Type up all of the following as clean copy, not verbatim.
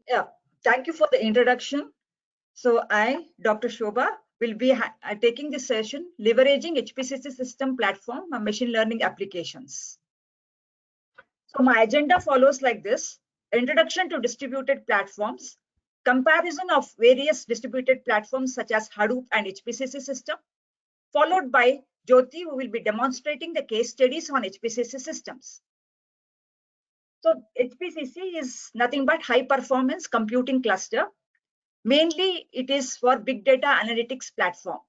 Yeah, thank you for the introduction. So I, Dr. Shobha, will be taking this session, leveraging HPCC system platform and machine learning applications. So my agenda follows like this: introduction to distributed platforms, comparison of various distributed platforms such as Hadoop and HPCC system, followed by Jyoti, who will be demonstrating the case studies on HPCC systems. So HPCC is nothing but high performance computing cluster. Mainly, it is for big data analytics platform.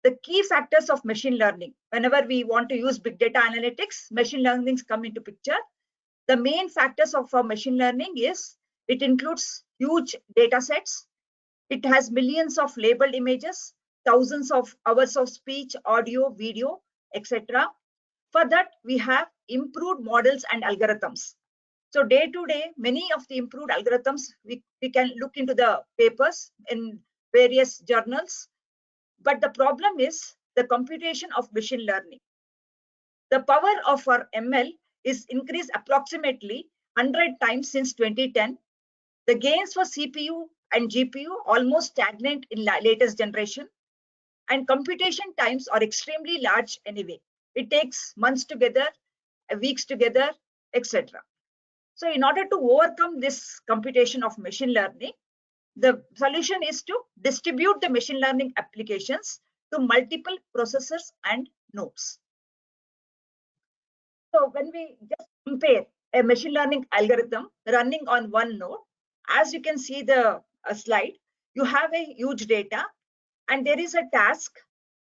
The key factors of machine learning, whenever we want to use big data analytics, machine learning come into picture. The main factors of our machine learning is it includes huge data sets. It has millions of labeled images, thousands of hours of speech, audio, video, etc. For that, we have improved models and algorithms. So day to day, many of the improved algorithms, we can look into the papers in various journals. But the problem is the computation of machine learning. The power of our ML is increased approximately 100 times since 2010. The gains for CPU and GPU almost stagnant in latest generation. And computation times are extremely large anyway. It takes months together, weeks together, etc. So in order to overcome this computation of machine learning, the solution is to distribute the machine learning applications to multiple processors and nodes. So when we just compare a machine learning algorithm running on one node, as you can see the slide, you have a huge data and there is a task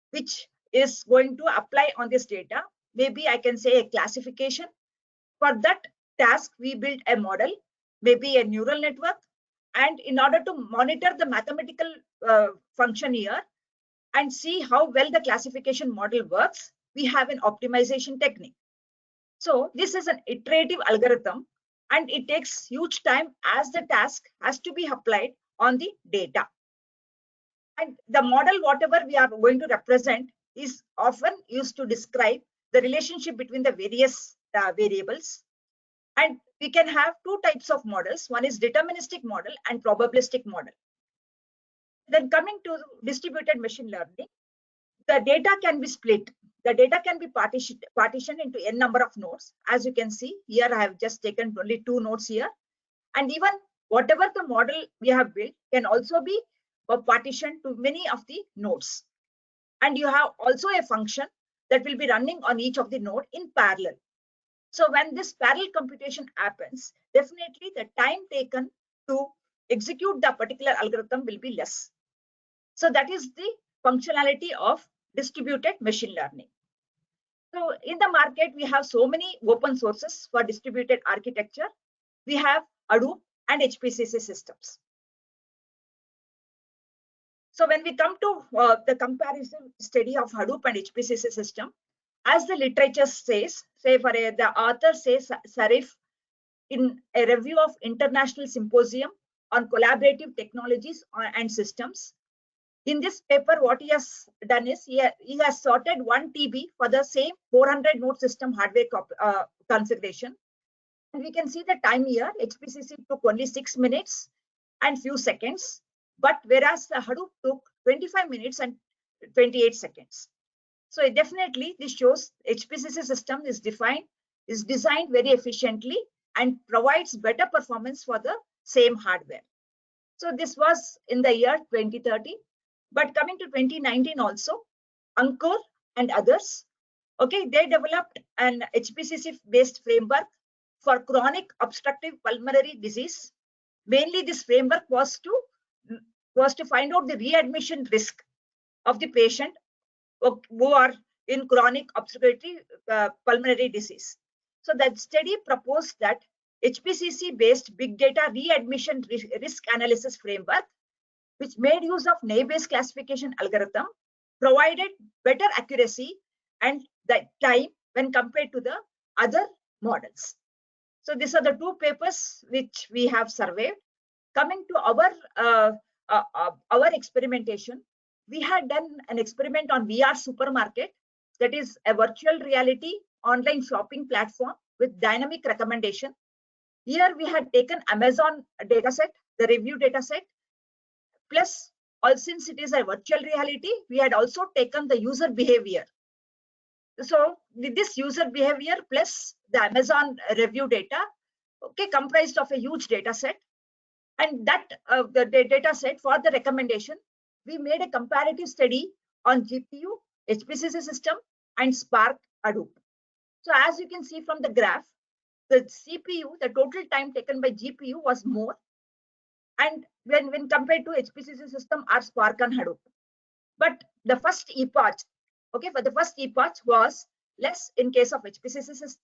which is going to apply on this data. Maybe I can say a classification. For that task, we built a model, maybe a neural network. And in order to monitor the mathematical function here and see how well the classification model works, we have an optimization technique. So this is an iterative algorithm and it takes huge time as the task has to be applied on the data. And the model, whatever we are going to represent, is often used to describe the relationship between the various variables. And we can have two types of models. One is deterministic model and probabilistic model. Then coming to distributed machine learning, the data can be split. The data can be partitioned into n number of nodes. As you can see here, I have just taken only 2 nodes here. And even whatever the model we have built can also be partitioned to many of the nodes. And you have also a function that will be running on each of the node in parallel. So when this parallel computation happens, definitely the time taken to execute the particular algorithm will be less. So that is the functionality of distributed machine learning. So in the market, we have so many open sources for distributed architecture. We have Hadoop and HPCC systems. So when we come to the comparison study of Hadoop and HPCC system, as the literature says, say for the author says Sarif in a review of International Symposium on Collaborative Technologies and Systems. In this paper, what he has done is he has sorted 1 TB for the same 400 node system hardware configuration. And we can see the time here, HPCC took only 6 minutes and few seconds, but whereas the Hadoop took 25 minutes and 28 seconds. So definitely this shows HPCC system is designed very efficiently and provides better performance for the same hardware. So this was in the year 2030, but coming to 2019 also, Ankur and others, okay, they developed an HPCC based framework for chronic obstructive pulmonary disease. Mainly this framework was to find out the readmission risk of the patient who are in chronic obstructive pulmonary disease. So that study proposed that HPCC-based big data readmission risk analysis framework, which made use of naive-Bayes classification algorithm, provided better accuracy and the time when compared to the other models. So these are the 2 papers which we have surveyed. Coming to our experimentation, we had done an experiment on VR supermarket, that is a virtual reality online shopping platform with dynamic recommendation. Here we had taken Amazon dataset the review data set. Plus, since it is a virtual reality, we had also taken the user behavior. So with this user behavior plus the Amazon review data, okay, comprised of a huge data set, and that the data set for the recommendation, we made a comparative study on GPU, HPCC system, and Spark Hadoop. So as you can see from the graph, the CPU, the total time taken by GPU was more, and when compared to HPCC system or Spark and Hadoop. But the first epoch, okay, for the first epoch was less in case of HPCC system.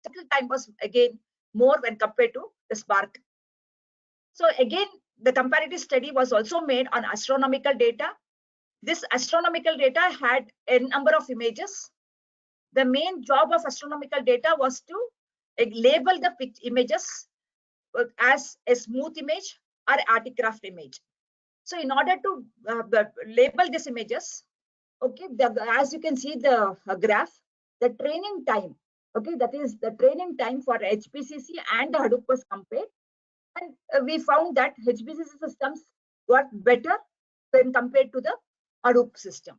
Total time was again more when compared to the Spark. So again, the comparative study was also made on astronomical data. This astronomical data had a number of images. The main job of astronomical data was to label the images as a smooth image or articraft image. So in order to label these images, okay, as you can see the graph, the training time, okay, that is the training time for HPCC and the Hadoop was compared. And we found that HPCC systems work better when compared to the Hadoop system.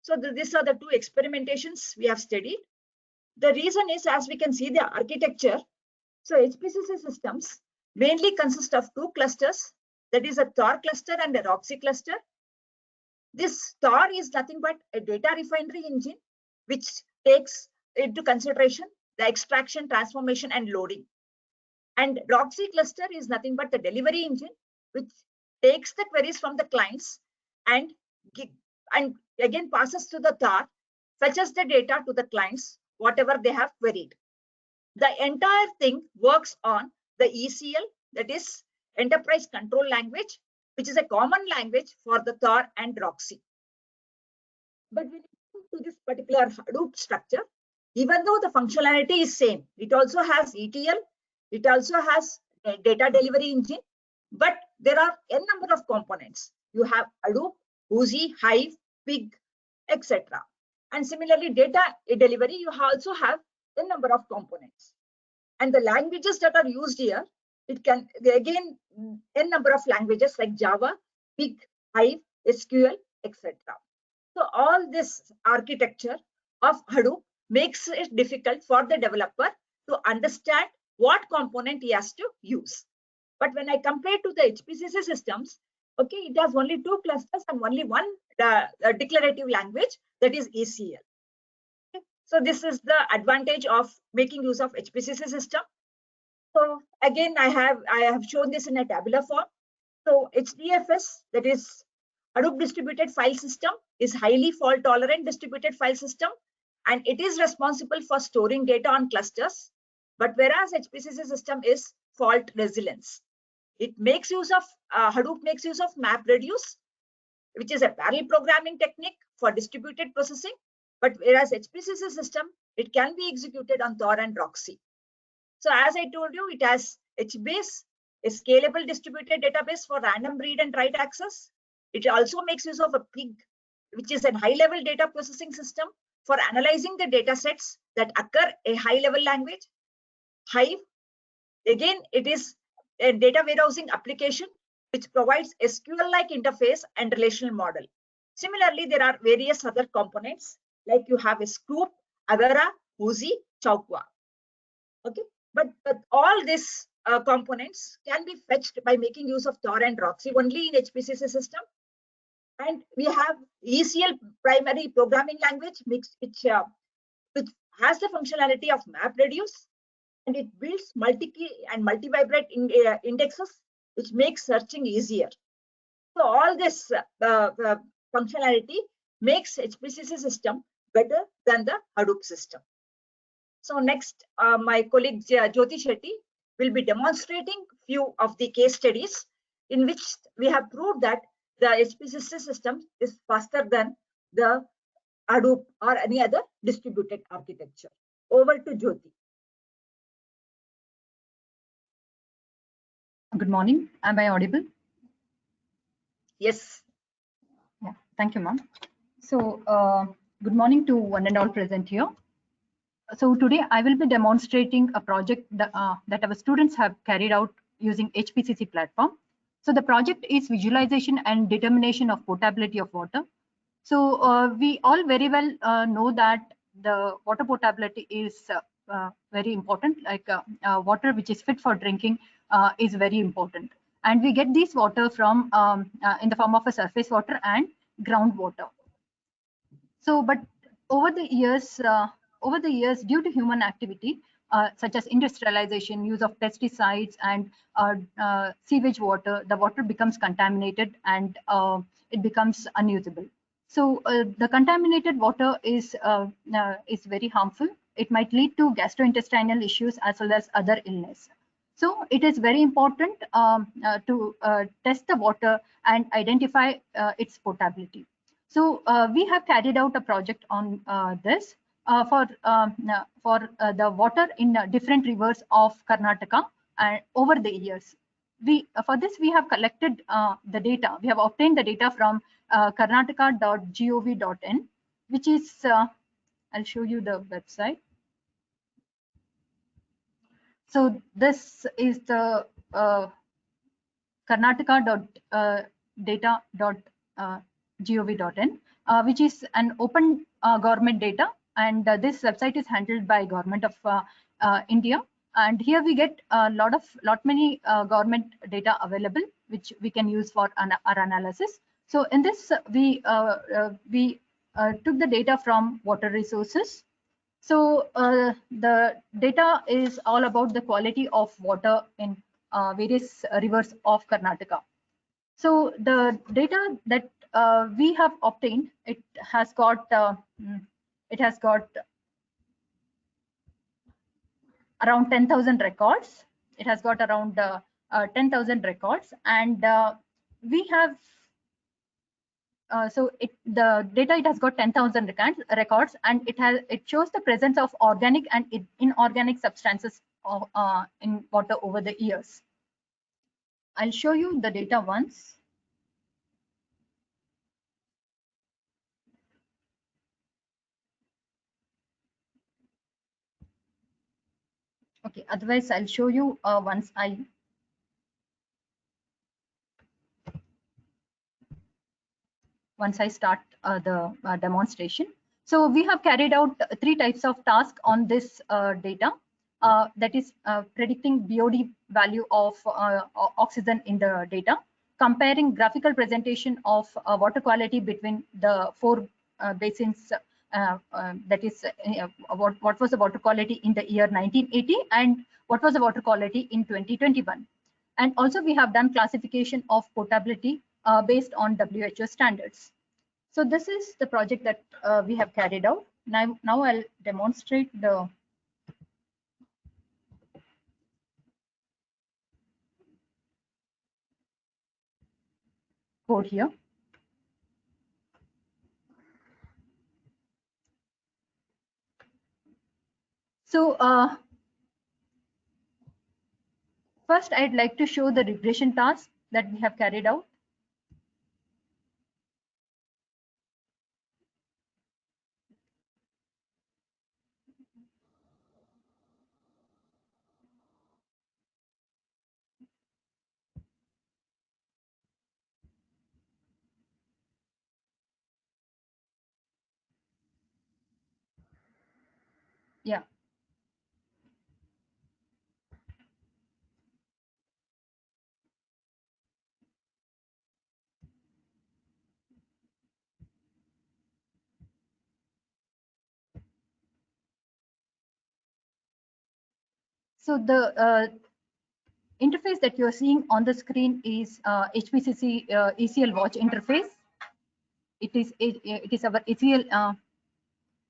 So these are the two experimentations we have studied. The reason is, as we can see the architecture, so HPCC systems mainly consist of two clusters, that is a Thor cluster and a RVCE cluster. This Thor is nothing but a data refinery engine, which takes into consideration the extraction, transformation, and loading. And RVCE cluster is nothing but the delivery engine, which takes the queries from the clients and again passes to the Thor, fetches the data to the clients, whatever they have queried. The entire thing works on the ECL, that is Enterprise Control Language, which is a common language for the Thor and RVCE. But when it comes to this particular Hadoop structure, even though the functionality is same, it also has ETL, it also has a data delivery engine, but there are n number of components. You have Hadoop, Uzi, Hive, Pig, etc. And similarly, data delivery, you also have a number of components. And the languages that are used here, it can again n number of languages like Java, Pig, Hive, SQL, etc. So all this architecture of Hadoop makes it difficult for the developer to understand what component he has to use. But when I compare to the HPCC systems, okay, it has only two clusters and only one declarative language, that is ECL. Okay. So this is the advantage of making use of HPCC system. So again, I have shown this in a tabular form. So HDFS, that is Hadoop Distributed File System, is highly fault tolerant distributed file system, and it is responsible for storing data on clusters. But whereas HPCC system is fault resilience, it makes use of Hadoop makes use of MapReduce, which is a parallel programming technique for distributed processing. But whereas HPCC system, it can be executed on Thor and RVCE. So as I told you, it has HBase, a scalable distributed database for random read and write access. It also makes use of a Pig, which is a high-level data processing system for analyzing the data sets that occur a high-level language. Hive, again, it is a data warehousing application which provides SQL-like interface and relational model. Similarly, there are various other components like you have a Scoop, Avera, Uzi, Chowkwa. Okay, but all these components can be fetched by making use of Thor and RVCE only in HPCC system. And we have ECL primary programming language which has the functionality of MapReduce, and it builds multi-key and multi-vibrate indexes, which makes searching easier. So all this functionality makes HPCC system better than the Hadoop system. So next, my colleague Jyoti Shetty will be demonstrating few of the case studies in which we have proved that the HPCC system is faster than the Hadoop or any other distributed architecture. Over to Jyoti. Good morning. Am I audible? Yes. Yeah. Thank you, ma'am. So, good morning to one and all present here. So today I will be demonstrating a project that our students have carried out using HPCC platform. So the project is visualization and determination of potability of water. So we all very well know that the water potability is very important, like water which is fit for drinking is very important. And we get this water from in the form of a surface water and groundwater. So, but over the years, due to human activity, such as industrialization, use of pesticides, and sewage water, the water becomes contaminated and it becomes unusable. So, the contaminated water is very harmful. It might lead to gastrointestinal issues as well as other illness. So, it is very important to test the water and identify its potability. So we have carried out a project on this for the water in different rivers of Karnataka over the years. For this we have collected the data. We have obtained the data from karnataka.gov.in, which is I'll show you the website. So this is the karnataka.data.gov.in, which is an open government data, and this website is handled by Government of India. And here we get lot many government data available, which we can use for our analysis. So in this, we took the data from water resources. So the data is all about the quality of water in various rivers of Karnataka. So the data that we have obtained, it has got around 10,000 records. It has got around 10,000 records, and we have the data, it has got 10,000 records, and it shows the presence of organic and inorganic substances in water over the years. I'll show you the data once. Okay, otherwise I'll show you once I start the demonstration. So we have carried out 3 types of tasks on this data. That is predicting BOD value of oxygen in the data, comparing graphical presentation of water quality between the 4 basins. That is what was the water quality in the year 1980 and what was the water quality in 2021. And also we have done classification of potability based on WHO standards. So this is the project that we have carried out. Now I'll demonstrate the code here. So first I'd like to show the regression task that we have carried out. Yeah. So the interface that you're seeing on the screen is HPCC ECL watch interface. It is our ECL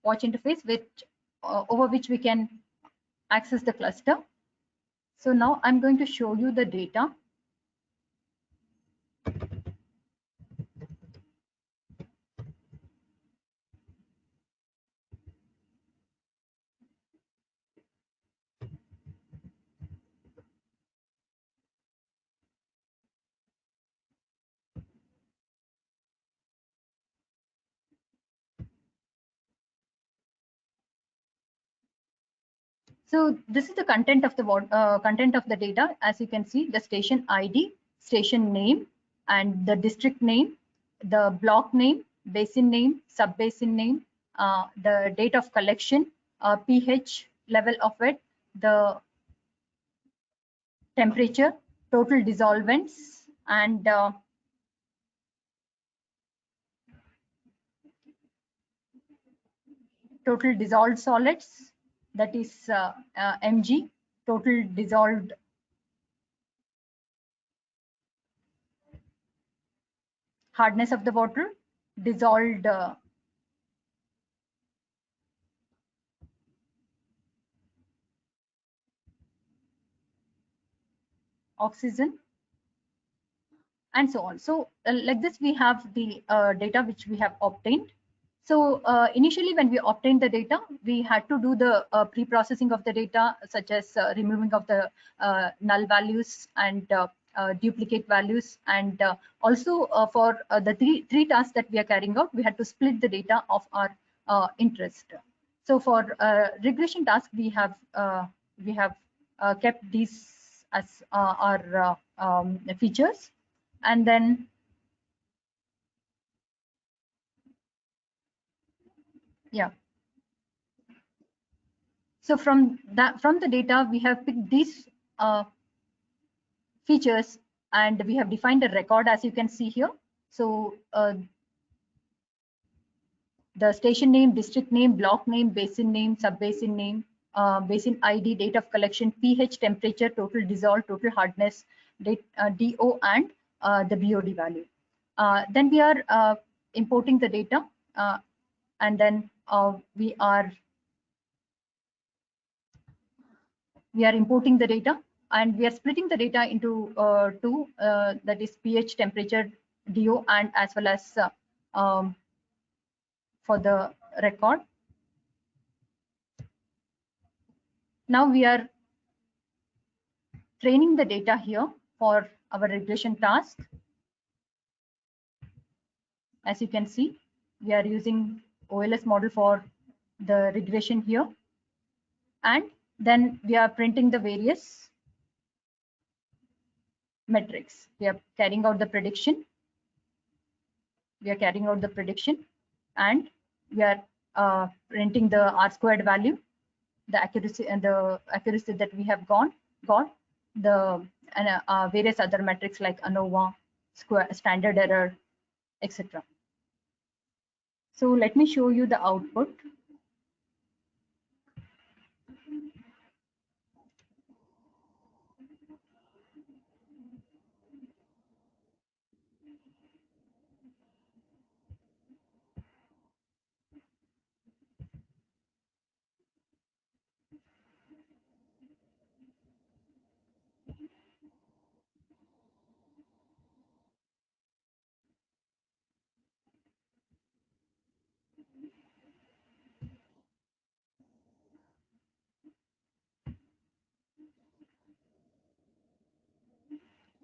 watch interface, over which we can access the cluster. So now I'm going to show you the data. So this is the content of the data. As you can see, the station ID, station name and the district name, the block name, basin name, sub-basin name, the date of collection, pH level of it, the temperature, total dissolvents, and total dissolved solids, that is mg, total dissolved hardness of the water, dissolved oxygen, and so on. So like this, we have the data which we have obtained. So initially, when we obtained the data, we had to do the pre-processing of the data, such as removing of the null values and duplicate values, and also for the three tasks that we are carrying out, we had to split the data of our interest. So for regression task, we have kept these as our features, and then yeah. So from the data, we have picked these features, and we have defined a record, as you can see here. So the station name, district name, block name, basin name, sub-basin name, basin ID, date of collection, pH, temperature, total dissolved, total hardness, date, DO, and the BOD value. Then we are importing the data, and then we are importing the data, and we are splitting the data into two, that is pH, temperature, DO, and as well as for the record. Now we are training the data here for our regression task. As you can see, we are using OLS model for the regression here, and then we are printing the various metrics. We are carrying out the prediction. And we are printing the R-squared value, the accuracy, and the accuracy that we have got, the various other metrics like ANOVA, standard error, etc. So let me show you the output.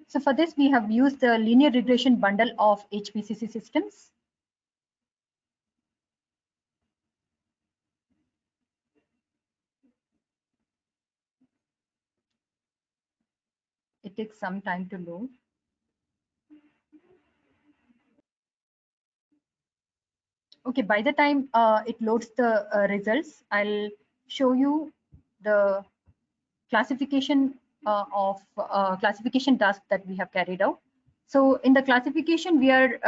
So for this, we have used the linear regression bundle of HPCC Systems. It takes some time to load. Okay, by the time it loads the results, I'll show you the classification of classification task that we have carried out. So in the classification, we are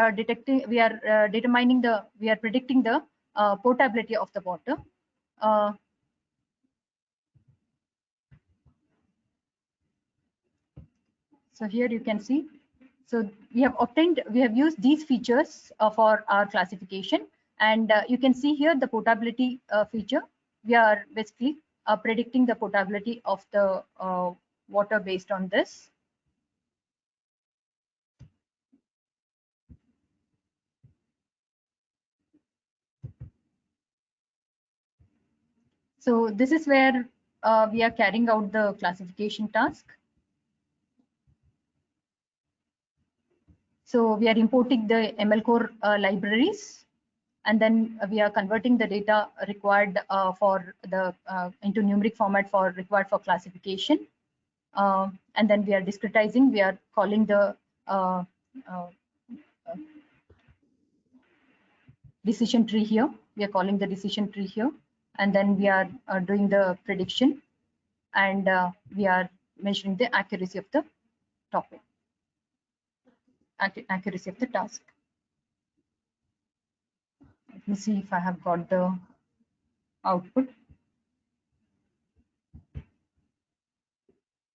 predicting the portability of the water. So here you can see. So we have used these features for our classification, and you can see here the portability feature. We are basically predicting the portability of the water based on this. So this is where we are carrying out the classification task. So we are importing the ML core libraries, and then we are converting the data required for the into numeric format required for classification. And then we are discretizing. We are calling the uh, uh, decision tree here. We are calling the decision tree here, and then we are doing the prediction, and we are measuring the accuracy of the topic, accuracy of the task. Let me see if I have got the output.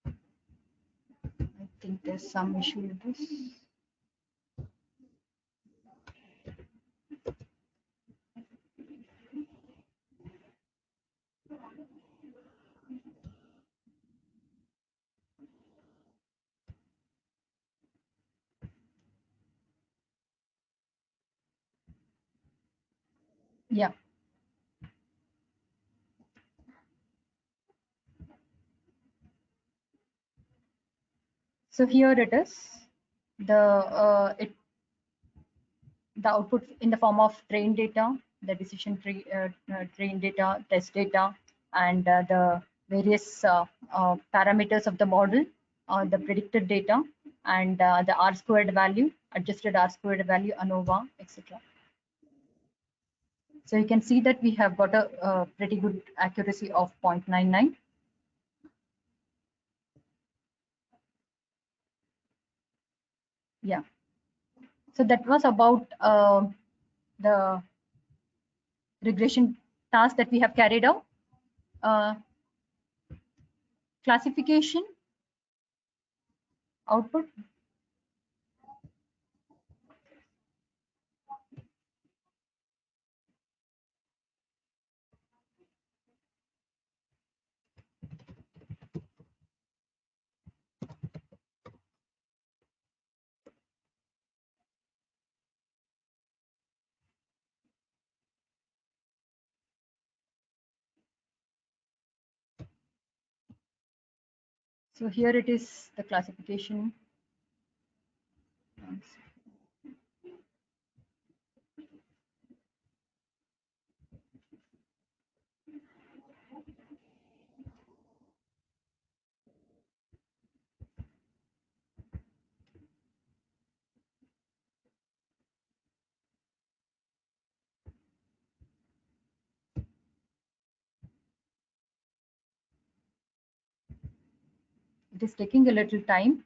I think there's some issue with this. Yeah. So here it is. The output in the form of train data, the decision tree, train data, test data, and the various parameters of the model, the predicted data, and the R squared value, adjusted R squared value, ANOVA, etc. So you can see that we have got a pretty good accuracy of 0.99. Yeah. So that was about the regression task that we have carried out. Classification output. So here it is, the classification. It is taking a little time.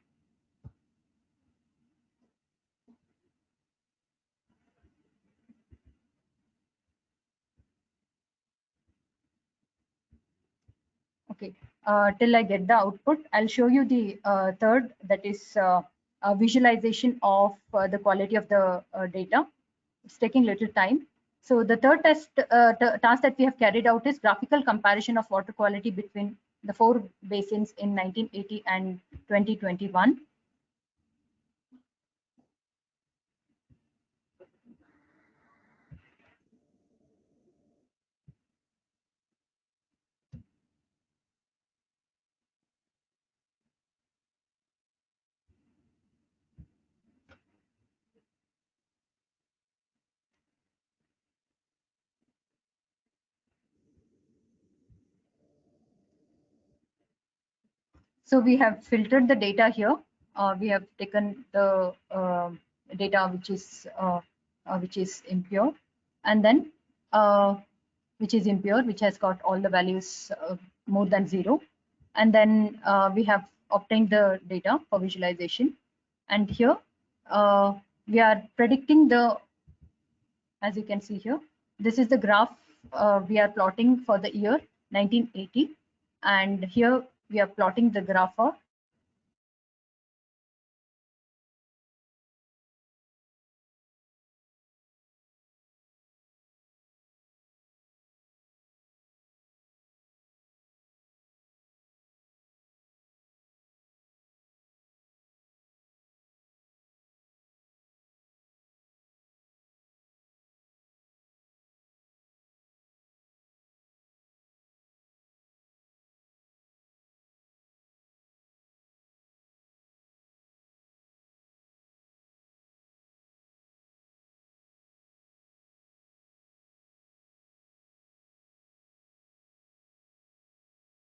Okay, till I get the output, I'll show you the third, that is a visualization of the quality of the data. It's taking little time. So the third task that we have carried out is graphical comparison of water quality between the 4 basins in 1980 and 2021. So we have filtered the data here. We have taken the data which is impure, and then which is impure, which has got all the values more than 0, and then we have obtained the data for visualization. And here we are predicting the, as you can see here, this is the graph we are plotting for the year 1980, and here we are plotting the graph for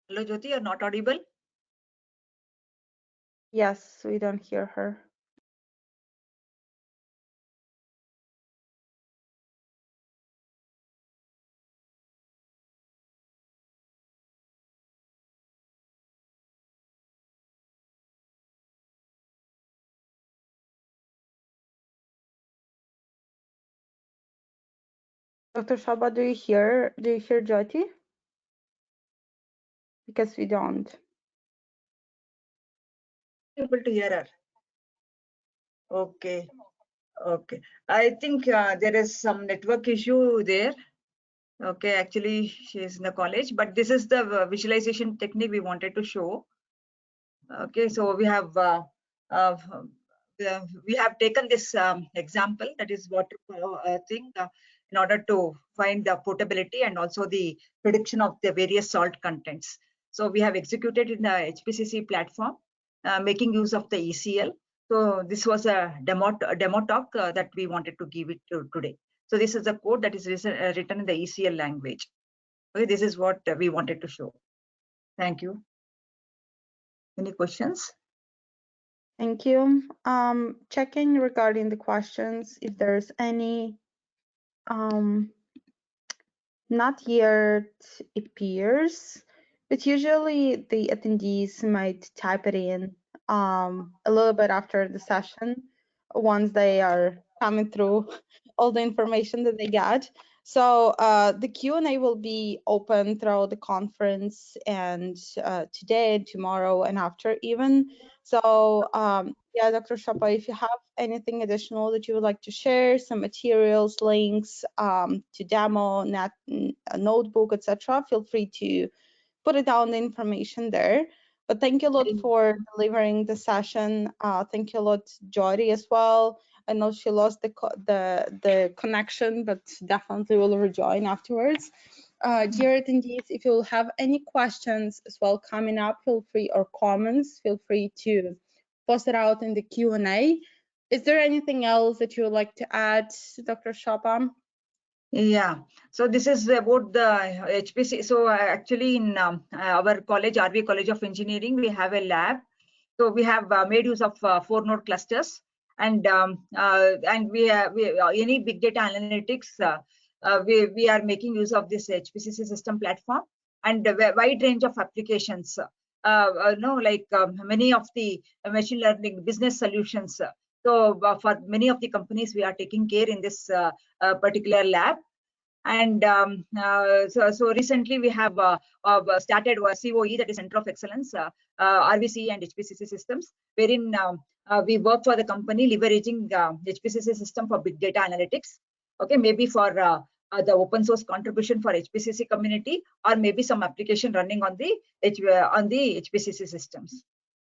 Hello, Jyoti, you're not audible. Yes, we don't hear her. Dr. Shobha, do you hear Jyoti? Because we don't. Able to hear her. Okay. Okay. I think there is some network issue there. Okay, actually she is in the college, but this is the visualization technique we wanted to show. Okay, so we have taken this example, that is water thing, in order to find the portability and also the prediction of the various salt contents. So we have executed in the HPCC platform, making use of the ECL. So this was a demo talk that we wanted to give it to today. So this is the code that is written in the ECL language. Okay, this is what we wanted to show. Thank you. Any questions? Thank you. Checking regarding the questions, if there's any, not yet appears, but usually the attendees might type it in a little bit after the session once they are coming through all the information that they get. So the Q&A will be open throughout the conference and today and tomorrow and after even. So yeah, Dr. Shobha, if you have anything additional that you would like to share, some materials, links to demo, a notebook, etc., feel free to put it down the information there. But thank you a lot for delivering the session. Thank you a lot, Jyoti, as well. I know she lost the connection, but definitely will rejoin afterwards. Dear attendees, if you'll have any questions as well coming up, feel free, or comments, feel free to post it out in the Q&A. Is there anything else that you would like to add, Dr. Shobha? Yeah, so this is about the HPC. So actually in our college, RV College of Engineering, we have a lab. So we have made use of 4-node clusters, and we any big data analytics, we are making use of this HPCC system platform and a wide range of applications. Like many of the machine learning business solutions. So for many of the companies, we are taking care in this particular lab. And so recently we have started COE, that is Center of Excellence, RVCE and HPCC Systems, wherein we work for the company leveraging HPCC system for big data analytics. Okay, maybe for the open source contribution for HPCC community, or maybe some application running on the HPCC systems.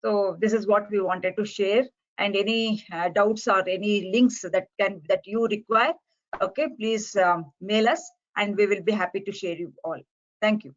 So this is what we wanted to share. And any doubts or any links that you require, okay, please mail us and we will be happy to share you all. Thank you.